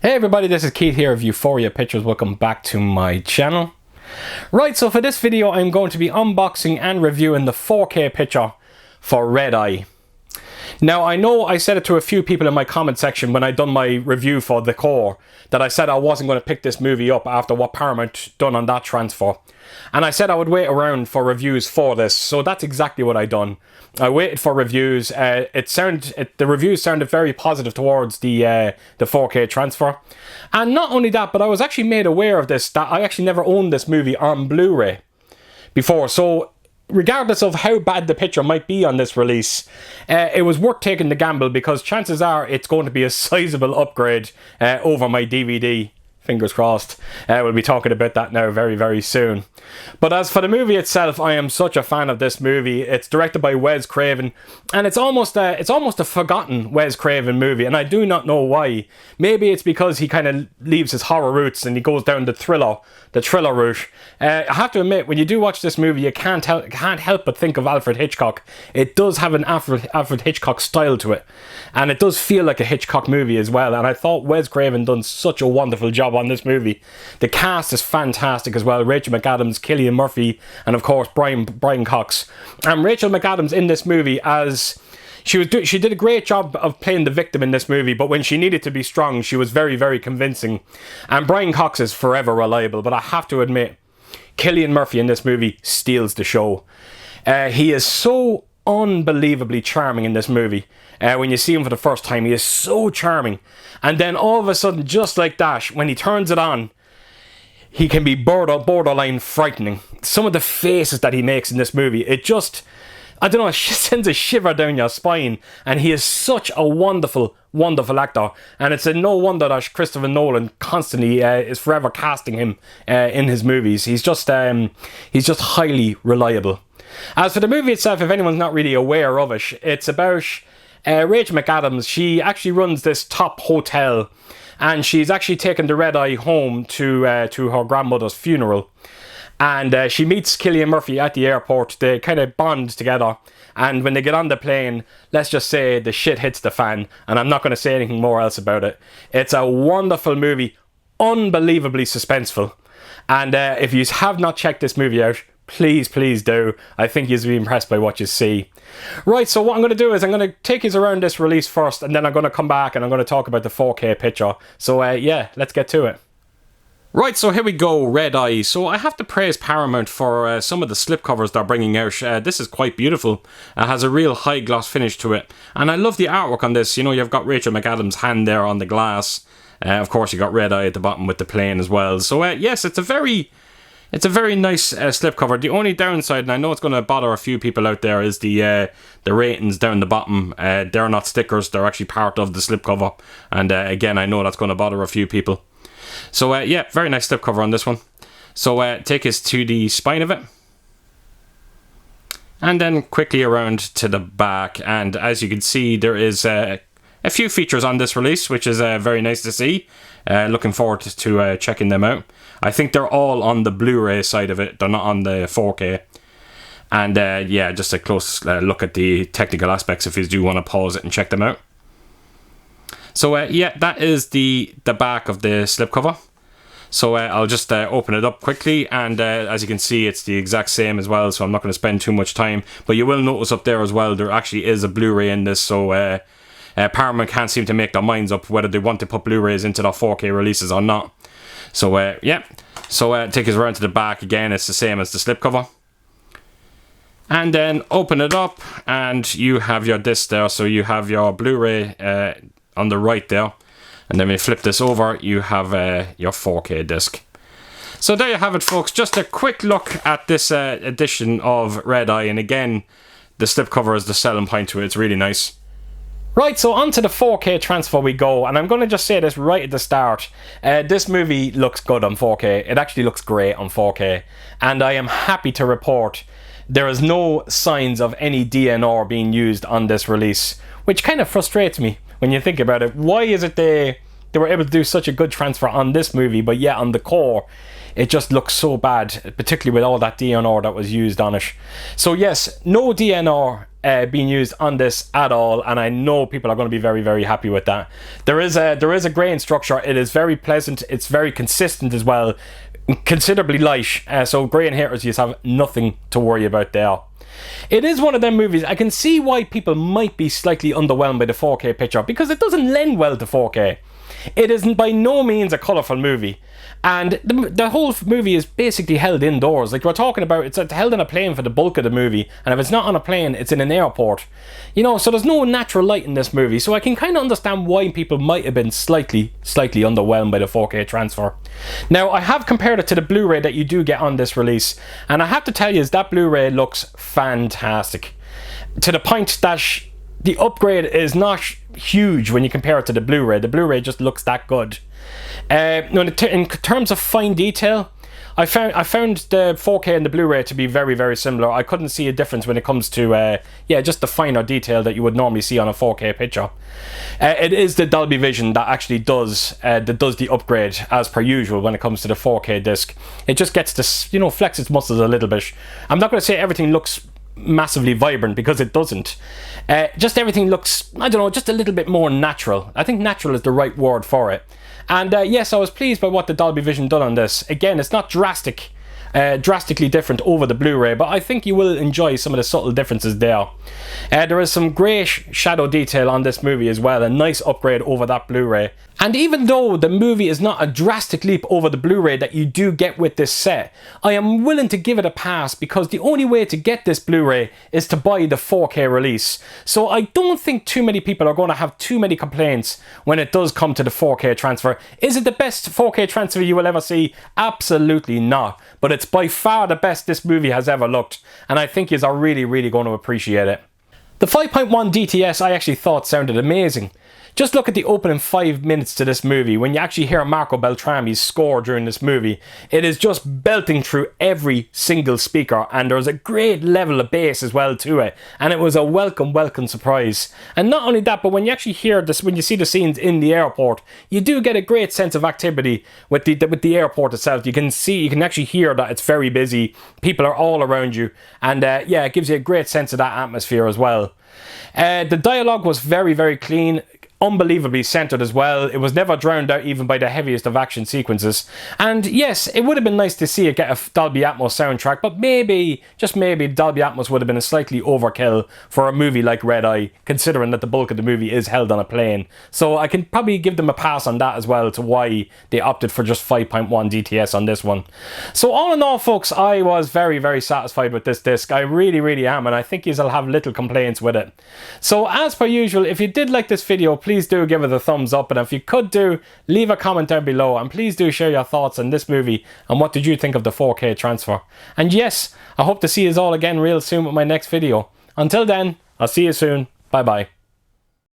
Hey everybody, this is Keith here of Euphoria Pictures. Welcome back to my channel. Right, so for this video I'm going to be unboxing and reviewing the 4K picture for Red Eye. Now I know I said it to a few people in my comment section when I done my review for The Core that I said I wasn't going to pick this movie up after what Paramount done on that transfer. And I said I would wait around for reviews for this, so that's exactly what I done. I waited for reviews. The reviews sounded very positive towards the 4K transfer. And not only that, but I was actually made aware of this, that I actually never owned this movie on Blu-ray before. So regardless of how bad the picture might be on this release, it was worth taking the gamble because chances are it's going to be a sizable upgrade over my DVD. Fingers crossed. We'll be talking about that now very, very soon. But as for the movie itself, I am such a fan of this movie. It's directed by Wes Craven, and it's almost a forgotten Wes Craven movie, and I do not know why. Maybe it's because he kind of leaves his horror roots and he goes down the thriller route. I have to admit, when you do watch this movie, you can't help but think of Alfred Hitchcock. It does have an Alfred Hitchcock style to it, and it does feel like a Hitchcock movie as well. And I thought Wes Craven done such a wonderful job on this movie. The cast is fantastic as well. Rachel McAdams, Cillian Murphy, and of course Brian Cox. And Rachel McAdams in this movie, as she did a great job of playing the victim in this movie, but when she needed to be strong, she was very, very convincing. And Brian Cox is forever reliable, but I have to admit, Cillian Murphy in this movie steals the show. He is so unbelievably charming in this movie. When you see him for the first time, he is so charming. And then all of a sudden, just like that, when he turns it on, he can be borderline frightening. Some of the faces that he makes in this movie, it just, I don't know, it sends a shiver down your spine. And he is such a wonderful, wonderful actor. And it's no wonder that Christopher Nolan constantly is forever casting him in his movies. He's just highly reliable. As for the movie itself, if anyone's not really aware of it, it's about Rachel McAdams. She actually runs this top hotel, and she's actually taken the Red Eye home to her grandmother's funeral. And she meets Cillian Murphy at the airport. They kind of bond together. And when they get on the plane, let's just say the shit hits the fan. And I'm not going to say anything more else about it. It's a wonderful movie, unbelievably suspenseful. And if you have not checked this movie out, please do. I think you'll be impressed by what you see. Right, so what I'm going to do is I'm going to take you around this release first, and then I'm going to come back and I'm going to talk about the 4K picture. So yeah, let's get to it. Right, so here we go, Red Eye. So I have to praise Paramount for some of the slipcovers they're bringing out. This is quite beautiful. It has a real high gloss finish to it. And I love the artwork on this. You know, you've got Rachel McAdams' hand there on the glass. Of course, you got Red Eye at the bottom with the plane as well. So yes, it's a very nice slipcover. The only downside, and I know it's going to bother a few people out there, is the ratings down the bottom. They're not stickers, they're actually part of the slipcover. And again, I know that's going to bother a few people. So yeah, very nice slipcover on this one. So take us to the spine of it. And then quickly around to the back. And as you can see, there is a few features on this release, which is very nice to see. Looking forward to checking them out. I think they're all on the Blu-ray side of it. They're not on the 4K. And yeah, just a close look at the technical aspects if you do want to pause it and check them out. So yeah, that is the back of the slipcover. So I'll just open it up quickly, and as you can see, it's the exact same as well, so I'm not going to spend too much time. But you will notice up there as well, there actually is a Blu-ray in this, so Paramount can't seem to make their minds up whether they want to put Blu-rays into their 4K releases or not. So yeah, so take us around to the back again. It's the same as the slipcover. And then open it up, and you have your disc there. So you have your Blu-ray on the right there, and then when you flip this over, you have your 4K disc. So there you have it, folks. Just a quick look at this edition of Red Eye, and again, the slipcover is the selling point to it. It's really nice. Right, so onto the 4K transfer we go, and I'm going to just say this right at the start. This movie looks good on 4K. It actually looks great on 4K, and I am happy to report there is no signs of any DNR being used on this release, which kind of frustrates me when you think about it. Why is it they were able to do such a good transfer on this movie, but yet on the core, it just looks so bad, particularly with all that DNR that was used on it. So yes, no DNR being used on this at all, and I know people are going to be very, very happy with that. There is a grain structure. It is very pleasant. It's very consistent as well, considerably light. So grain haters, you have nothing to worry about there. It is one of them movies. I can see why people might be slightly underwhelmed by the 4K picture, because it doesn't lend well to 4K. It isn't by no means a colourful movie, and the whole movie is basically held indoors. Like we're talking about, it's held on a plane for the bulk of the movie, and if it's not on a plane, it's in an airport. You know, so there's no natural light in this movie, so I can kind of understand why people might have been slightly underwhelmed by the 4K transfer. Now, I have compared it to the Blu-ray that you do get on this release, and I have to tell you is that Blu-ray looks fantastic, to the point that the upgrade is not huge when you compare it to the Blu-ray. The Blu-ray just looks that good. In terms of fine detail, I found the 4K and the Blu-ray to be very, very similar. I couldn't see a difference when it comes to just the finer detail that you would normally see on a 4K picture. It is the Dolby Vision that actually does the upgrade as per usual when it comes to the 4K disc. It just gets to, you know, flex its muscles a little bit. I'm not going to say everything looks massively vibrant, because it doesn't. Just everything looks, I don't know, just a little bit more natural. I think natural is the right word for it. And yes, I was pleased by what the Dolby Vision done on this. Again, it's not drastically different over the Blu-ray, but I think you will enjoy some of the subtle differences there. There is some great shadow detail on this movie as well, a nice upgrade over that Blu-ray. And even though the movie is not a drastic leap over the Blu-ray that you do get with this set, I am willing to give it a pass, because the only way to get this Blu-ray is to buy the 4K release. So I don't think too many people are going to have too many complaints when it does come to the 4K transfer. Is it the best 4K transfer you will ever see? Absolutely not. But it's by far the best this movie has ever looked, and I think yous are really, really going to appreciate it. The 5.1 DTS I actually thought sounded amazing. Just look at the opening 5 minutes to this movie. When you actually hear Marco Beltrami's score during this movie, it is just belting through every single speaker, and there's a great level of bass as well to it, and it was a welcome surprise. And not only that, but when you actually hear this, when you see the scenes in the airport, you do get a great sense of activity with the airport itself. You can actually hear that it's very busy. People are all around you, and yeah, it gives you a great sense of that atmosphere as well. The dialogue was very, very clean, unbelievably centered as well. It was never drowned out even by the heaviest of action sequences. And yes, it would have been nice to see it get a Dolby Atmos soundtrack, but maybe, just maybe, Dolby Atmos would have been a slightly overkill for a movie like Red Eye, considering that the bulk of the movie is held on a plane. So I can probably give them a pass on that as well, to why they opted for just 5.1 DTS on this one. So all in all, folks, I was very, very satisfied with this disc. I really, really am, and I think you'll have little complaints with it. So as per usual, if you did like this video, please do give it a thumbs up, and if you could do, leave a comment down below, and please do share your thoughts on this movie and what did you think of the 4K transfer. And yes, I hope to see you all again real soon with my next video. Until then, I'll see you soon. Bye bye.